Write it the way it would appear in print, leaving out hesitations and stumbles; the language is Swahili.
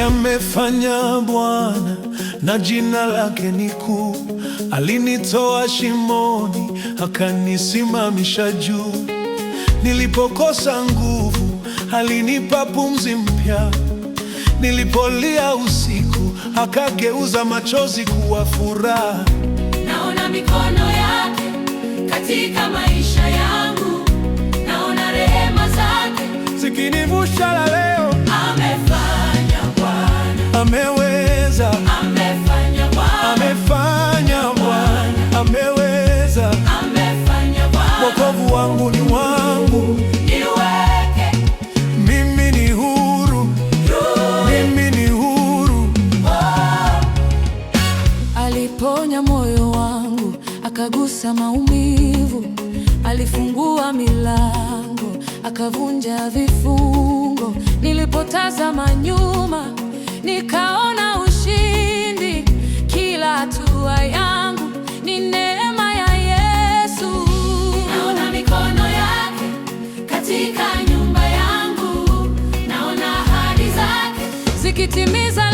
amefanya Bwana, na jina lake ni kuu. Alinitoa shimoni, akanisimamisha juu. Nilipokosa nguvu, alinipa pumzi mpya. Nilipolia usiku, akageuza machozi kuwa furaha. Naona mikono yake katika maisha yangu, naona rehema zake zikinivusha la leo. Amefanya Bwana, ameweza. Amefanya Bwana, Amefanya Bwana, ameweza. Amefanya Bwana. Wokovu wangu ni wangu, Niweke mimi ni huru, mimi ni huru. Aliponya moyo wangu, akagusa maumivu, alifungua milango, akavunja vifungo. Nilipotazama nyuma, nikaona ushindi. Kila hatua yangu ni neema ya Yesu. Naona mikono yake katika nyumba yangu, naona ahadi zake Zikitimiza